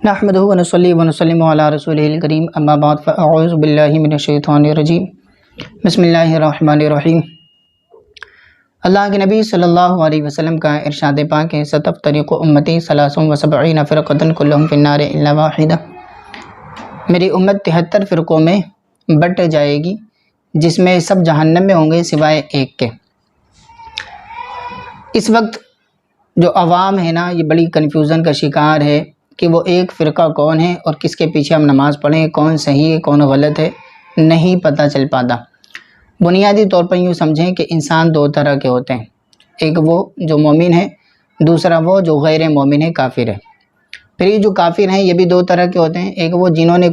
نحمدہ ونصلی ونسلم علی رسولہ الکریم اما بعد فاعوذ باللہ من الشیطان الرجیم بسم اللہ الرحمن الرحیم۔ اللہ کے نبی صلی اللہ علیہ وسلم کا ارشاد پاک ہے ستفترق امتی 73 فرقۃ کلہم فی النار الا واحدہ۔ میری امت 73 فرقوں میں بٹ جائے گی جس میں سب جہنم میں ہوں گے سوائے ایک کے۔ اس وقت جو عوام ہے نا یہ بڑی کنفیوژن کا شکار ہے کہ وہ ایک فرقہ کون ہے اور کس کے پیچھے ہم نماز پڑھیں، کون صحیح ہے کون غلط ہے، نہیں پتہ چل پاتا۔ بنیادی طور پر یوں سمجھیں کہ انسان دو طرح کے ہوتے ہیں، ایک وہ جو مومن ہے، دوسرا وہ جو غیر مومن ہے، کافر ہے۔ پھر یہ جو کافر ہیں یہ بھی دو طرح کے ہوتے ہیں، ایک وہ جنہوں نے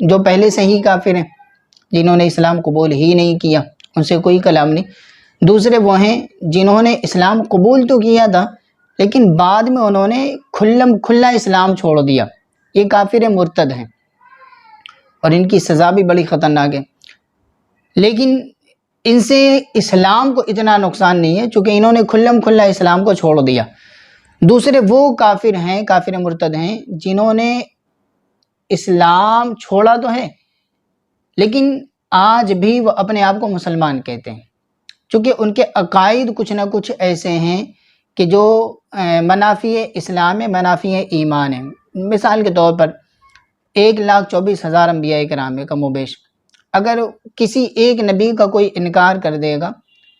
جو پہلے سے ہی کافر ہیں، جنہوں نے اسلام قبول ہی نہیں کیا، ان سے کوئی کلام نہیں۔ دوسرے وہ ہیں جنہوں نے اسلام قبول تو کیا تھا لیکن بعد میں انہوں نے کھلا اسلام چھوڑ دیا، یہ کافر مرتد ہیں اور ان کی سزا بھی بڑی خطرناک ہے۔ لیکن ان سے اسلام کو اتنا نقصان نہیں ہے چونکہ انہوں نے کھلا اسلام کو چھوڑ دیا۔ دوسرے وہ کافر ہیں، کافر مرتد ہیں جنہوں نے اسلام چھوڑا تو ہے لیکن آج بھی وہ اپنے آپ کو مسلمان کہتے ہیں، چونکہ ان کے عقائد کچھ نہ کچھ ایسے ہیں کہ جو منافی اسلام ہے، منافی ایمان ہے۔ مثال کے طور پر 1,24,000 انبیاء کرام کم و بیش، اگر کسی ایک نبی کا کوئی انکار کر دے گا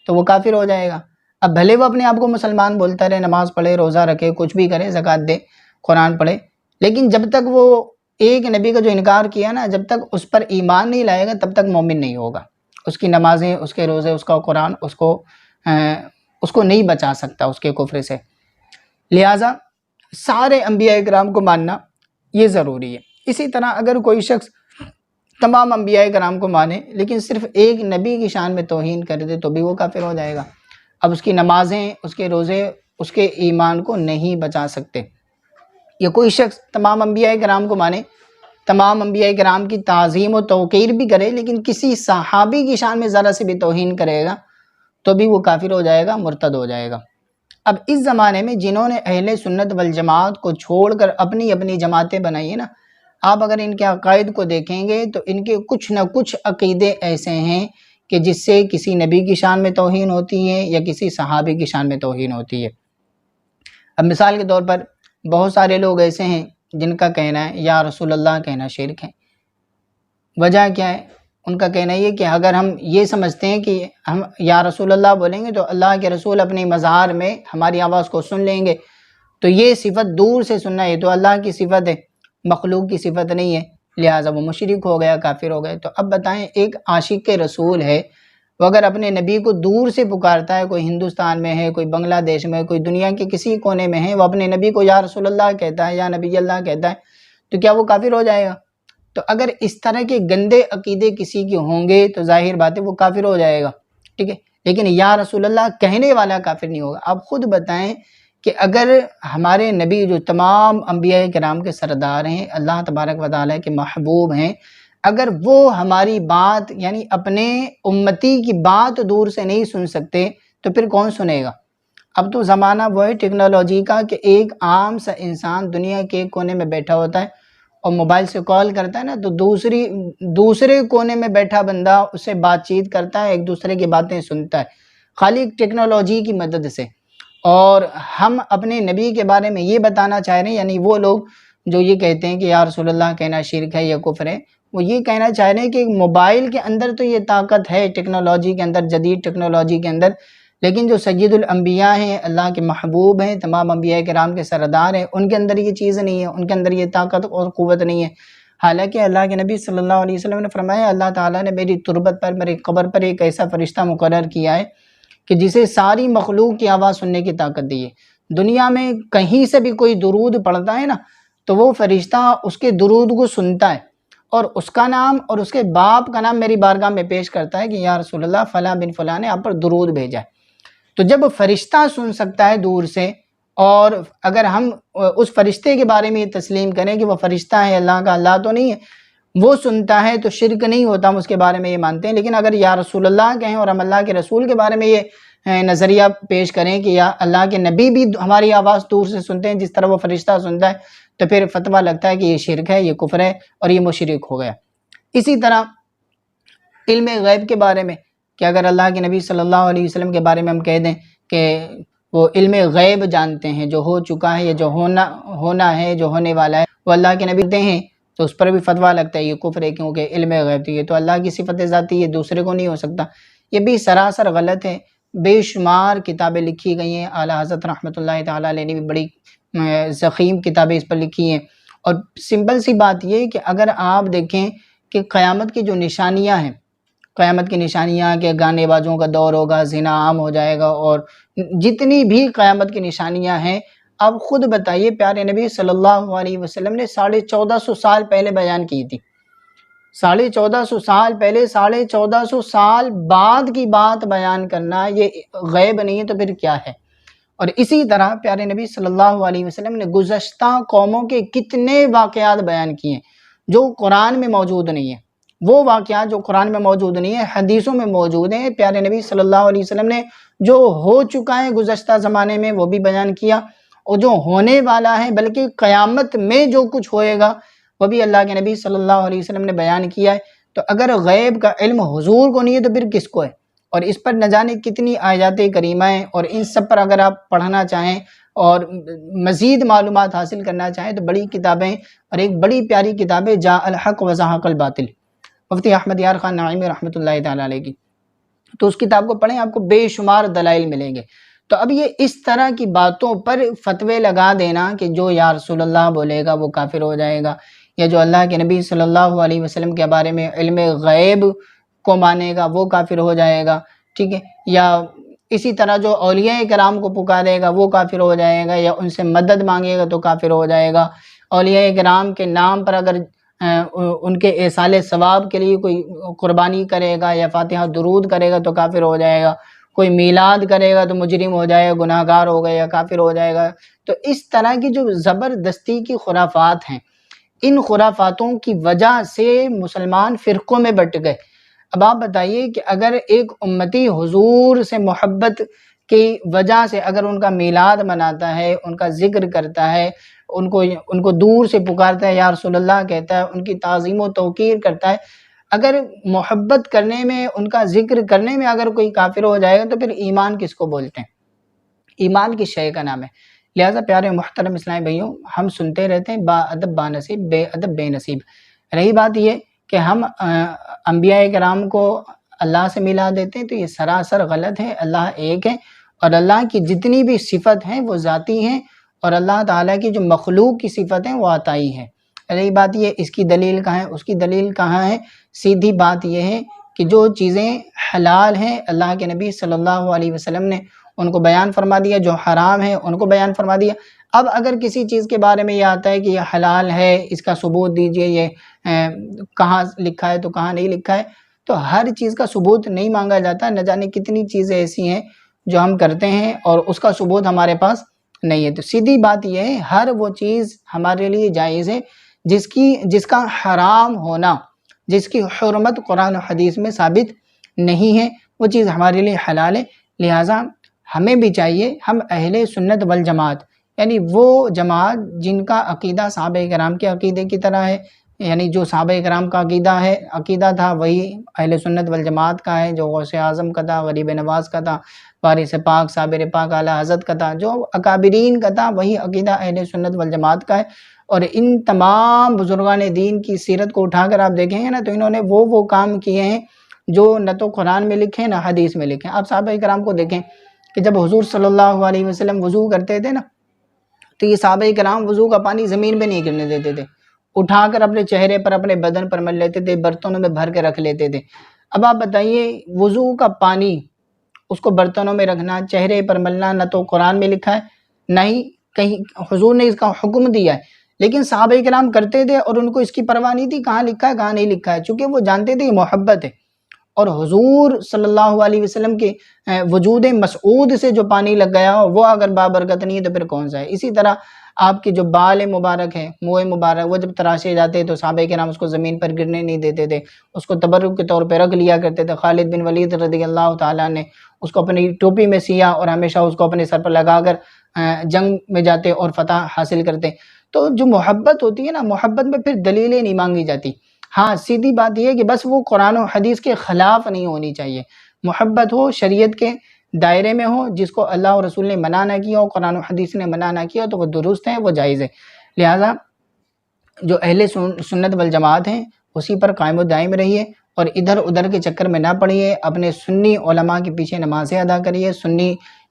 تو وہ کافر ہو جائے گا۔ اب بھلے وہ اپنے آپ کو مسلمان بولتا رہے، نماز پڑھے، روزہ رکھے، کچھ بھی کرے، زکوٰۃ دے، قرآن پڑھے، لیکن جب تک وہ ایک نبی کا جو انکار کیا نا، جب تک اس پر ایمان نہیں لائے گا تب تک مومن نہیں ہوگا۔ اس کی نمازیں، اس کے روزے، اس کا قرآن اس کو نہیں بچا سکتا اس کے کفر سے۔ لہٰذا سارے انبیاء کرام کو ماننا یہ ضروری ہے۔ اسی طرح اگر کوئی شخص تمام انبیاء کرام کو مانے لیکن صرف ایک نبی کی شان میں توہین کر دے تو بھی وہ کافر ہو جائے گا۔ اب اس کی نمازیں، اس کے روزے اس کے ایمان کو نہیں بچا سکتے۔ یا کوئی شخص تمام انبیاء کرام کو مانے، تمام انبیاء کرام کی تعظیم و توقیر بھی کرے لیکن کسی صحابی کی شان میں ذرا سے بھی توہین کرے گا تو بھی وہ کافر ہو جائے گا، مرتد ہو جائے گا۔ اب اس زمانے میں جنہوں نے اہل سنت والجماعت کو چھوڑ کر اپنی جماعتیں بنائی ہیں نا، آپ اگر ان کے عقائد کو دیکھیں گے تو ان کے کچھ نہ کچھ عقیدے ایسے ہیں کہ جس سے کسی نبی کی شان میں توہین ہوتی ہے یا کسی صحابی کی شان میں توہین ہوتی ہے۔ اب مثال کے طور پر بہت سارے لوگ ایسے ہیں جن کا کہنا ہے یا رسول اللہ کہنا شرک ہے۔ وجہ کیا ہے؟ ان کا کہنا یہ کہ اگر ہم یہ سمجھتے ہیں کہ ہم یا رسول اللہ بولیں گے تو اللہ کے رسول اپنی مزار میں ہماری آواز کو سن لیں گے، تو یہ صفت دور سے سننا یہ تو اللہ کی صفت ہے، مخلوق کی صفت نہیں ہے، لہٰذا وہ مشرک ہو گیا، کافر ہو گئے۔ تو اب بتائیں ایک عاشق رسول ہے، وہ اگر اپنے نبی کو دور سے پکارتا ہے، کوئی ہندوستان میں ہے، کوئی بنگلہ دیش میں ہے، کوئی دنیا کے کسی کونے میں ہے، وہ اپنے نبی کو یا رسول اللہ کہتا ہے یا نبی اللہ کہتا ہے، تو کیا وہ کافر ہو جائے گا؟ تو اگر اس طرح کے گندے عقیدے کسی کے ہوں گے تو ظاہر بات ہے وہ کافر ہو جائے گا، ٹھیک ہے، لیکن یا رسول اللہ کہنے والا کافر نہیں ہوگا۔ آپ خود بتائیں کہ اگر ہمارے نبی جو تمام انبیاء کرام کے سردار ہیں، اللہ تبارک و تعالیٰ کے محبوب ہیں، اگر وہ ہماری بات یعنی اپنے امتی کی بات دور سے نہیں سن سکتے تو پھر کون سنے گا؟ اب تو زمانہ وہ ہے ٹیکنالوجی کا کہ ایک عام سا انسان دنیا کے ایک کونے میں بیٹھا ہوتا ہے اور موبائل سے کال کرتا ہے نا، تو دوسرے کونے میں بیٹھا بندہ اس سے بات چیت کرتا ہے، ایک دوسرے کی باتیں سنتا ہے، خالی ٹیکنالوجی کی مدد سے۔ اور ہم اپنے نبی کے بارے میں یہ بتانا چاہ رہے ہیں، یعنی وہ لوگ جو یہ کہتے ہیں کہ یا رسول اللہ کہنا شرک ہے یا کفر ہے، وہ یہ کہنا چاہ رہے ہیں کہ موبائل کے اندر تو یہ طاقت ہے، ٹیکنالوجی کے اندر، جدید ٹیکنالوجی کے اندر، لیکن جو سید الانبیاء ہیں، اللہ کے محبوب ہیں، تمام انبیاء کرام کے سردار ہیں، ان کے اندر یہ چیز نہیں ہے، ان کے اندر یہ طاقت اور قوت نہیں ہے۔ حالانکہ اللہ کے نبی صلی اللہ علیہ وسلم نے فرمایا اللہ تعالیٰ نے میری تربت پر، میری قبر پر ایک ایسا فرشتہ مقرر کیا ہے کہ جسے ساری مخلوق کی آواز سننے کی طاقت دی ہے۔ دنیا میں کہیں سے بھی کوئی درود پڑھتا ہے نا تو وہ فرشتہ اس کے درود کو سنتا ہے اور اس کا نام اور اس کے باپ کا نام میری بارگاہ میں پیش کرتا ہے کہ یا رسول اللہ فلاں بن فلاں نے آپ پر درود بھیجا ہے۔ تو جب فرشتہ سن سکتا ہے دور سے، اور اگر ہم اس فرشتے کے بارے میں یہ تسلیم کریں کہ وہ فرشتہ ہے، اللہ کا اللہ تو نہیں ہے، وہ سنتا ہے تو شرک نہیں ہوتا، ہم اس کے بارے میں یہ مانتے ہیں۔ لیکن اگر یا رسول اللہ کہیں اور ہم اللہ کے رسول کے بارے میں یہ نظریہ پیش کریں کہ یا اللہ کے نبی بھی ہماری آواز دور سے سنتے ہیں جس طرح وہ فرشتہ سنتا ہے، تو پھر فتویٰ لگتا ہے کہ یہ شرک ہے، یہ کفر ہے اور یہ مشرک ہو گیا۔ اسی طرح علم غیب کے بارے میں کہ اگر اللہ کے نبی صلی اللہ علیہ وسلم کے بارے میں ہم کہہ دیں کہ وہ علم غیب جانتے ہیں، جو ہو چکا ہے یا جو ہونا ہے، جو ہونے والا ہے، وہ اللہ کے نبی دے ہیں، تو اس پر بھی فتویٰ لگتا ہے یہ کفر ہے، کیونکہ علم غیب تو یہ تو اللہ کی صفت ذاتی ہے، دوسرے کو نہیں ہو سکتا۔ یہ بھی سراسر غلط ہے۔ بے شمار کتابیں لکھی گئی ہیں، اعلیٰ حضرت رحمۃ اللہ تعالیٰ علیہ نے بھی بڑی ضخیم کتابیں اس پر لکھی ہیں۔ اور سمپل سی بات یہ کہ اگر آپ دیکھیں کہ قیامت کی جو نشانیاں ہیں، قیامت کی نشانیاں کہ گانے بازوں کا دور ہوگا، زنا عام ہو جائے گا، اور جتنی بھی قیامت کی نشانیاں ہیں، اب خود بتائیے پیارے نبی صلی اللہ علیہ وسلم نے 1450 سال پہلے بیان کی تھی۔ 1450 سال پہلے 1450 سال بعد کی بات بیان کرنا یہ غیب نہیں ہے تو پھر کیا ہے؟ اور اسی طرح پیارے نبی صلی اللہ علیہ وسلم نے گزشتہ قوموں کے کتنے واقعات بیان کیے ہیں جو قرآن میں موجود نہیں ہیں۔ وہ واقعات جو قرآن میں موجود نہیں ہیں، حدیثوں میں موجود ہیں۔ پیارے نبی صلی اللہ علیہ وسلم نے جو ہو چکا ہے گزشتہ زمانے میں وہ بھی بیان کیا، اور جو ہونے والا ہے بلکہ قیامت میں جو کچھ ہوئے گا وہ بھی اللہ کے نبی صلی اللہ علیہ وسلم نے بیان کیا ہے۔ تو اگر غیب کا علم حضور کو نہیں ہے تو پھر کس کو ہے؟ اور اس پر نہ جانے کتنی آیات کریمہ ہیں، اور ان سب پر اگر آپ پڑھنا چاہیں اور مزید معلومات حاصل کرنا چاہیں تو بڑی کتابیں، اور ایک بڑی پیاری کتاب ہے جاء الحق وزهق الباطل، مفتی احمد یار خان نعیمی رحمۃ اللہ تعالیٰ علیہ کی، تو اس کتاب کو پڑھیں، آپ کو بے شمار دلائل ملیں گے۔ تو اب یہ اس طرح کی باتوں پر فتوے لگا دینا کہ جو یا رسول اللہ بولے گا وہ کافر ہو جائے گا، یا جو اللہ کے نبی صلی اللہ علیہ وسلم کے بارے میں علم غیب کو مانے گا وہ کافر ہو جائے گا، ٹھیک ہے، یا اسی طرح جو اولیاء کرام کو پکارے گا وہ کافر ہو جائے گا، یا ان سے مدد مانگے گا تو کافر ہو جائے گا، اولیاء کرام کے نام پر اگر ان کے ایصال ثواب کے لیے کوئی قربانی کرے گا یا فاتحہ درود کرے گا تو کافر ہو جائے گا، کوئی میلاد کرے گا تو مجرم ہو جائے گا، گناہ گار ہو گیا یا کافر ہو جائے گا۔ تو اس طرح کی جو زبردستی کی خرافات ہیں، ان خرافاتوں کی وجہ سے مسلمان فرقوں میں بٹ گئے۔ اب آپ بتائیے کہ اگر ایک امتی حضور سے محبت کی وجہ سے اگر ان کا میلاد مناتا ہے، ان کا ذکر کرتا ہے، ان کو دور سے پکارتا ہے یا رسول اللہ کہتا ہے، ان کی تعظیم و توقیر کرتا ہے، اگر محبت کرنے میں، ان کا ذکر کرنے میں اگر کوئی کافر ہو جائے گا تو پھر ایمان کس کو بولتے ہیں؟ ایمان کس شے کا نام ہے؟ لہٰذا پیارے محترم اسلامی بھائیوں، ہم سنتے رہتے ہیں با ادب با نصیب، بے ادب بے نصیب۔ رہی بات یہ کہ ہم انبیاء کرام کو اللہ سے ملا دیتے ہیں تو یہ سراسر غلط ہے۔ اللہ ایک ہے، اور اللہ کی جتنی بھی صفت ہیں وہ ذاتی ہیں، اور اللہ تعالیٰ کی جو مخلوق کی صفت ہیں وہ عطائی ہیں۔ رہی بات یہ اس کی دلیل کہاں ہے، اس کی دلیل کہاں ہے؟ سیدھی بات یہ ہے کہ جو چیزیں حلال ہیں اللہ کے نبی صلی اللہ علیہ وسلم نے ان کو بیان فرما دیا، جو حرام ہے ان کو بیان فرما دیا۔ اب اگر کسی چیز کے بارے میں یہ آتا ہے کہ یہ حلال ہے، اس کا ثبوت دیجئے، یہ کہاں لکھا ہے تو کہاں نہیں لکھا ہے، تو ہر چیز کا ثبوت نہیں مانگا جاتا۔ نہ جانے کتنی چیزیں ایسی ہیں جو ہم کرتے ہیں اور اس کا ثبوت ہمارے پاس نہیں ہے۔ تو سیدھی بات یہ ہے، ہر وہ چیز ہمارے لیے جائز ہے جس کا حرام ہونا، جس کی حرمت قرآن و حدیث میں ثابت نہیں ہے، وہ چیز ہمارے لیے حلال ہے۔ لہٰذا ہمیں بھی چاہیے، ہم اہل سنت والجماعت، یعنی وہ جماعت جن کا عقیدہ صحابہ کرام کے عقیدے کی طرح ہے، یعنی جو صحابہ کرام کا عقیدہ تھا وہی اہل سنت والجماعت کا ہے، جو غوث اعظم کا تھا، غریب نواز کا تھا، وارث پاک صابر پاک اعلیٰ حضرت کا تھا، جو اکابرین کا تھا، وہی عقیدہ اہل سنت والجماعت کا ہے۔ اور ان تمام بزرگان دین کی سیرت کو اٹھا کر آپ دیکھیں گے نا، تو انہوں نے وہ کام کیے ہیں جو نہ تو قرآن میں لکھے نہ حدیث میں لکھے۔ آپ صحابہ کرام کو دیکھیں کہ جب حضور صلی اللہ علیہ وسلم وضو کرتے تھے نا، تو یہ صحابہ کرام وضو کا پانی زمین پہ نہیں گرنے دیتے تھے، اٹھا کر اپنے چہرے پر، اپنے بدن پر مل لیتے تھے، برتنوں میں بھر کے رکھ لیتے تھے۔ اب آپ بتائیے، وضو کا پانی اس کو برتنوں میں رکھنا، چہرے پر ملنا، نہ تو قرآن میں لکھا ہے نہ ہی کہیں حضور نے اس کا حکم دیا ہے، لیکن صحابہ کرام کرتے تھے اور ان کو اس کی پرواہ نہیں تھی کہاں لکھا ہے کہاں نہیں لکھا ہے، چونکہ وہ جانتے تھے کہ محبت ہے۔ اور حضور صلی اللہ علیہ وسلم کے وجود مسعود سے جو پانی لگ گیا ہو وہ اگر بابرکت نہیں ہے تو پھر کون سا ہے؟ اسی طرح آپ کے جو بال مبارک ہے، منہ مبارک، وہ جب تراشے جاتے تو صحابہ کرام اس کو زمین پر گرنے نہیں دیتے تھے، اس کو تبرک کے طور پہ رکھ لیا کرتے تھے۔ خالد بن ولید رضی اللہ تعالیٰ نے اس کو اپنی ٹوپی میں سیا اور ہمیشہ اس کو اپنے سر پر لگا کر جنگ میں جاتے اور فتح حاصل کرتے۔ تو جو محبت ہوتی ہے نا، محبت میں پھر دلیلیں نہیں مانگی جاتی۔ ہاں سیدھی بات یہ ہے کہ بس وہ قرآن و حدیث کے خلاف نہیں ہونی چاہیے، محبت ہو شریعت کے دائرے میں ہو، جس کو اللہ اور رسول نے منع نہ کیا ہو، قرآن و حدیث نے منع نہ کیا تو وہ درست ہے، وہ جائز ہے۔ لہٰذا جو اہل سنت والجماعت ہیں اسی پر قائم و دائم رہیے اور ادھر ادھر کے چکر میں نہ پڑیے، اپنے سنی علماء کے پیچھے نمازیں ادا کریے،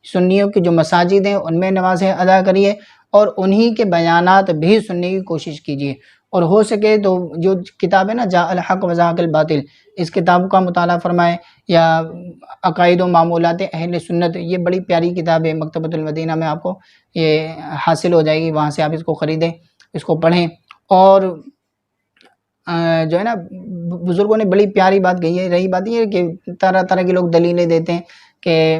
سنیوں کی جو مساجد ہیں ان میں نمازیں ادا کریے اور انہی کے بیانات بھی سننے کی کوشش کیجیے، اور ہو سکے تو جو کتاب ہے نا جاء الحق وزهق الباطل، اس کتاب کا مطالعہ فرمائیں، یا عقائد و معمولات اہل سنت، یہ بڑی پیاری کتاب ہے، مکتبۃ المدینہ میں آپ کو یہ حاصل ہو جائے گی، وہاں سے آپ اس کو خریدیں، اس کو پڑھیں۔ اور جو ہے نا بزرگوں نے بڑی پیاری بات کہی ہے، رہی بات یہ ہے کہ طرح طرح کے لوگ دلیلیں دیتے ہیں کہ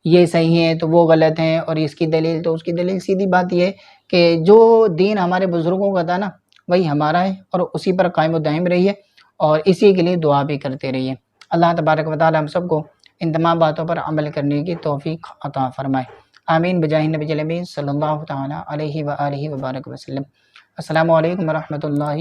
یہ صحیح ہے تو وہ غلط ہیں، اور اس کی دلیل تو اس کی دلیل۔ سیدھی بات یہ ہے کہ جو دین ہمارے بزرگوں کا تھا نا وہی ہمارا ہے، اور اسی پر قائم و دائم رہیے اور اسی کے لیے دعا بھی کرتے رہیے۔ اللہ تبارک و تعالی ہم سب کو ان تمام باتوں پر عمل کرنے کی توفیق عطا فرمائے، آمین بجاہ نبی الامین صلی اللہ تعالی علیہ وآلہ وبارک وسلم۔ السلام علیکم ورحمۃ اللہ